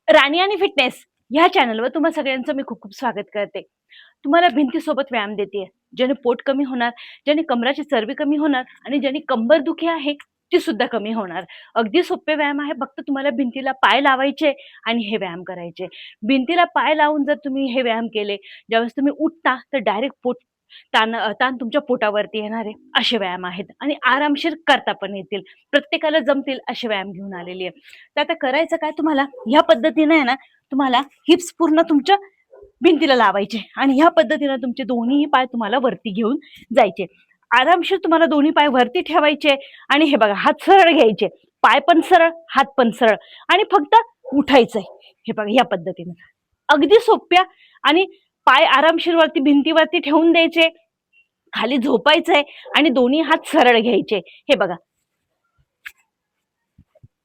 राणी आणि फिटनेस ह्या चॅनलवर तुम्हा सगळ्यांचं मी खूप खूप स्वागत करते. तुम्हाला भिंतीसोबत व्यायाम देते, ज्याने पोट कमी होणार, ज्याने कमराची चरबी कमी होणार आणि ज्याने कंबर दुखी आहे ती सुद्धा कमी होणार. अगदी सोपे व्यायाम आहे. फक्त तुम्हाला भिंतीला पाय लावायचे आणि हे व्यायाम करायचे. भिंतीला पाय लावून जर तुम्ही हे व्यायाम केले, ज्यावेळेस तुम्ही उठता तर डायरेक्ट पोट ताण ताण तुमच्या पोटावरती येणार आहे. असे व्यायाम आहेत आणि आरामशीर करता पण येतील. प्रत्येकाला जमतील असे व्यायाम घेऊन आलेली आहे. तर आता करायचं काय तुम्हाला, ह्या पद्धतीने आहे ना, तुम्हाला हिप्स पूर्ण तुमच्या भिंतीला लावायचे आणि ह्या पद्धतीने तुमचे दोन्ही पाय तुम्हाला वरती घेऊन जायचे. आरामशीर तुम्हाला दोन्ही पाय वरती ठेवायचे आणि हे बघा, हात सरळ घ्यायचे, पाय पण सरळ, हात पण सरळ आणि फक्त उठायचंय. हे बघा, या पद्धतीने अगदी सोप्या आणि पाय आरामशीर वरती भिंतीवरती ठेवून द्यायचे, खाली झोपायचंय आणि दोन्ही हात सरळ घ्यायचे. हे बघा,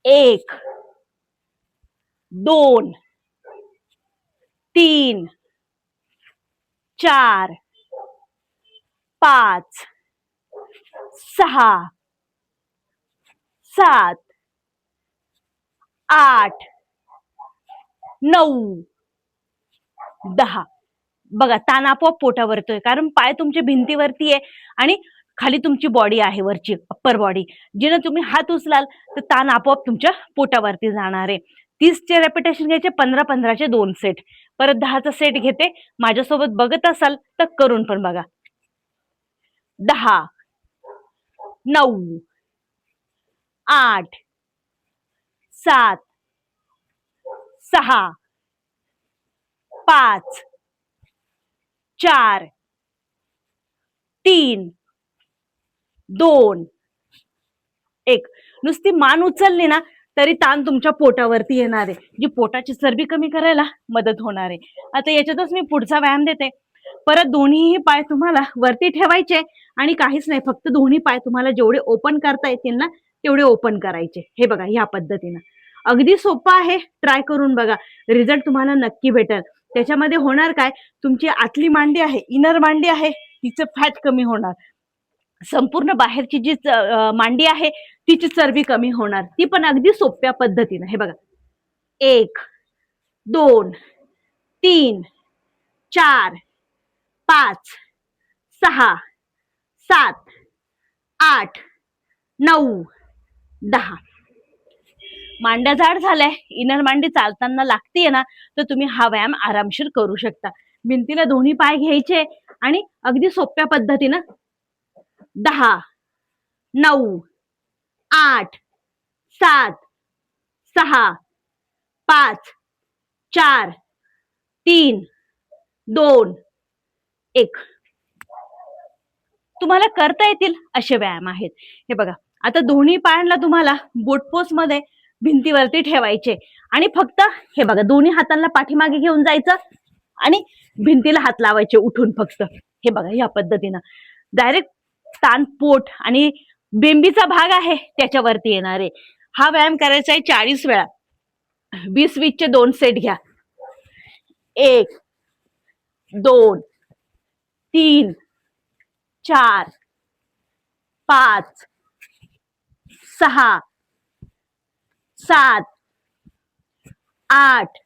1 2 3 4 5 6 7 8 9 10. बघा, ताण आपोआप पोटावर येतोय, कारण पाय तुमच्या भिंतीवरती आहे आणि खाली तुमची बॉडी आहे, वरची अप्पर बॉडी. जिने तुम्ही हात उचलाल तर ताण आपोआप तुमच्या पोटावरती जाणार आहे. 30चे रेपिटेशन घ्यायचे, 15-15चे 2 सेट. परत 10चा सेट घेते. माझ्यासोबत बघत असाल तर करून पण बघा. 10 9 8 7 6 5 4 3 2 1. नुसती मान उचलली ना तरी ताण तुमच्या पोटावरती येणार आहे, जी पोटाची चरबी कमी करायला मदत होणार आहे. आता याच्यातच मी पुढचा व्यायाम देते. परत दोन्हीही पाय तुम्हाला वरती ठेवायचे आणि काहीच नाही, फक्त दोन्ही पाय तुम्हाला जेवढे ओपन करता येतील ना तेवढे ओपन करायचे. हे बघा, ह्या पद्धतीनं अगदी सोपं आहे. ट्राय करून बघा, रिझल्ट तुम्हाला नक्की भेटेल. त्याच्यामध्ये होणार काय, तुमची आतली मांडी आहे, इनर मांडी आहे, तिचं फॅट कमी होणार. संपूर्ण बाहेरची जी मांडी आहे तिची चरबी कमी होणार, ती पण अगदी सोप्या पद्धतीनं. हे बघा, 1 2 3 4 5 6 7 8 9 10. मांड्या जाड झाल्या, इनर मांडी चालताना लागतीये ना, तर तुम्ही हा व्यायाम आरामशीर करू शकता. भिंतीला दोन्ही पाय घ्यायचे आणि अगदी सोप्या पद्धतीनं 10 9 8 7 6 5 4 3 2 1. तुम्हाला करता येतील असे व्यायाम आहेत. हे बघा, आता दोन्ही पायांना तुम्हाला बोटपोस्ट मध्ये भिंतीवरती ठेवायचे आणि फक्त हे बघा, दोन्ही हातांना पाठीमागे घेऊन जायचं आणि भिंतीला हात लावायचे उठून फक्त. हे बघा, या पद्धतीनं डायरेक्ट ताण पोट आणि बेंबीचा भाग आहे त्याच्यावरती येणार आहे. हा व्यायाम करायचा आहे 40 वेळा. 20-20चे 2 सेट घ्या. 1 2 3 4 5 6 7 8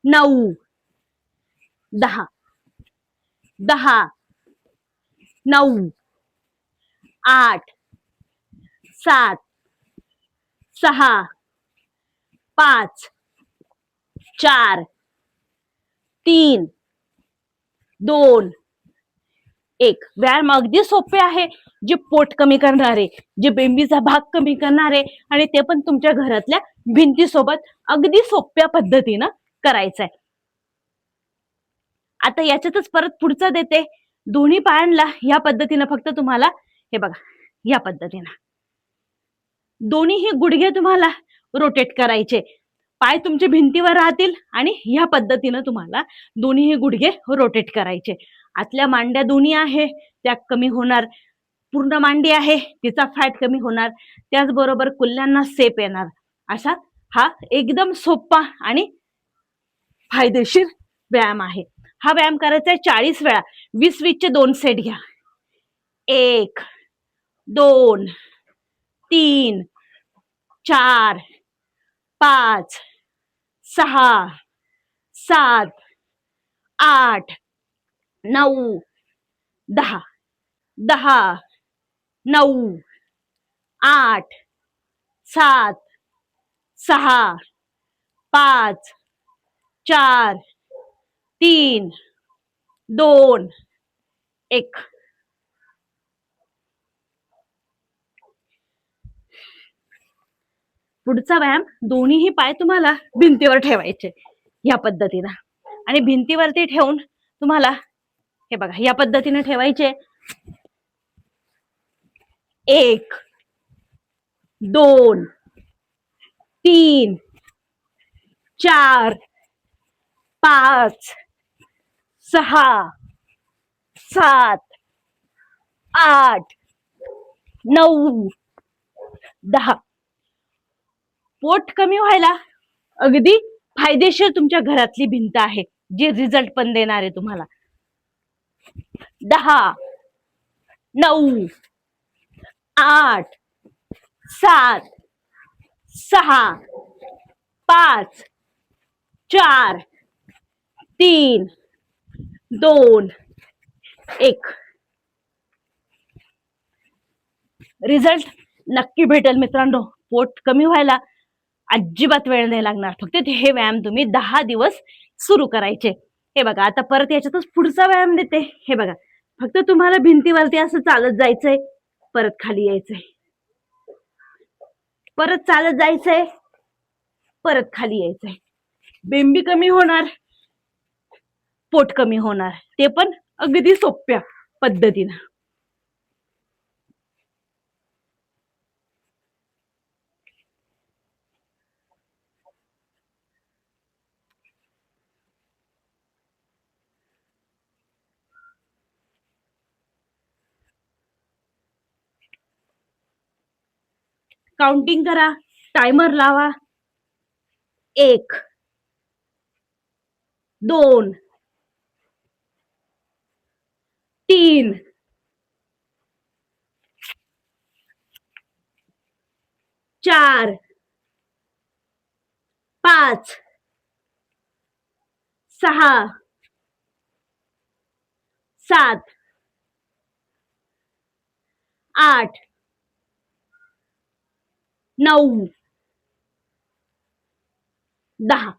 9 10. 10 9 8 7 6 5 4 3 2 1. व्यायाम अगदी सोपे आहे, जे पोट कमी करणारे, जे बेंबीचा भाग कमी करणारे आणि ते पण तुमच्या घरातल्या भिंतीसोबत अगदी सोप्या पद्धतीनं करायचंय. आता याच्यातच परत पुढचं देते. दोन्ही पायांना या पद्धतीनं फक्त तुम्हाला हे बघा, या पद्धतीनं दोन्हीही गुडघे तुम्हाला रोटेट करायचे. पाय तुमचे भिंतीवर राहतील आणि या पद्धतीनं तुम्हाला दोन्हीही गुडघे रोटेट करायचे. आतल्या मांड्या दोन्ही आहे त्या कमी होणार, पूर्ण मांडी आहे तिचा फॅट कमी होणार, त्याचबरोबर कुल्ल्यांना सेप येणार. असा हा एकदम सोपा आणि फायदेशीर व्यायाम आहे. हा व्यायाम करायचा आहे 40 वेळा. 20-20चे 2 सेट घ्या. 1 2 3 4 5 6 7 8 9 10 10 9 8 7 6 5 4 3 2 1. पुढचा व्यायाम दोन्हीही पाय तुम्हाला भिंतीवर ठेवायचे या पद्धतीनं आणि भिंतीवरती ठेवून तुम्हाला हे बघा या पद्धतीने ठेवायचे. 1 2 3 4 5 6 7 8 9 10. पोट कमी व्हायला अगदी फायदेशीर तुमच्या घरातली भिंत आहे जी रिझल्ट पण देणार आहे तुम्हाला. 10 9 8 7 6 5 4 3 2 1. रिझल्ट नक्की भेटेल मित्रांनो. पोट कमी व्हायला अजिबात वेळ नाही लागणार. फक्त हे व्यायाम तुम्ही 10 दिवस सुरू करायचे. हे बघा आता परत याच्यातच पुढचा व्यायाम देते. हे बघा फक्त तुम्हाला भिंतीवरती असं चालत जायचंय, परत खाली यायचंय, परत चालत जायचंय, परत खाली यायचंय. बेंबी कमी होणार, पोट कमी होणार, ते पण अगदी सोप्या पद्धतीनं. काउंटिंग करा, टायमर लावा. 1 2 3 4 5 6 7 8 9 10.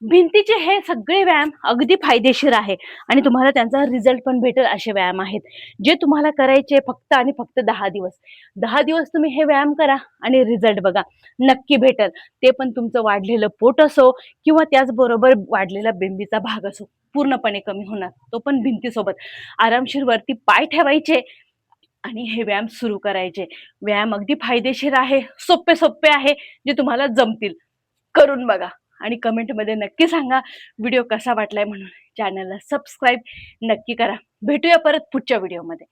भिंतीचे हे सगळे व्यायाम अगदी फायदेशीर आहे आणि तुम्हाला त्यांचा रिझल्ट पण भेटेल असे व्यायाम आहेत जे तुम्हाला करायचे फक्त आणि फक्त 10 दिवस. 10 दिवस तुम्ही हे व्यायाम करा आणि रिझल्ट बघा, नक्की भेटेल. ते पण तुमचं वाढलेलं पोट असो किंवा त्याचबरोबर वाढलेला बेंबीचा भाग असो, पूर्णपणे कमी होणार. तो पण भिंतीसोबत. आरामशीर वरती पाय ठेवायचे आणि हे व्यायाम सुरू करायचे. व्यायाम अगदी फायदेशीर आहे, सोपे सोपे आहे, जे तुम्हाला जमतील. करून बघा आणि कमेंटमध्ये नक्की सांगा व्हिडिओ कसा वाटलाय म्हणून. चॅनलला सबस्क्राईब नक्की करा. भेटूया परत पुढच्या व्हिडिओमध्ये.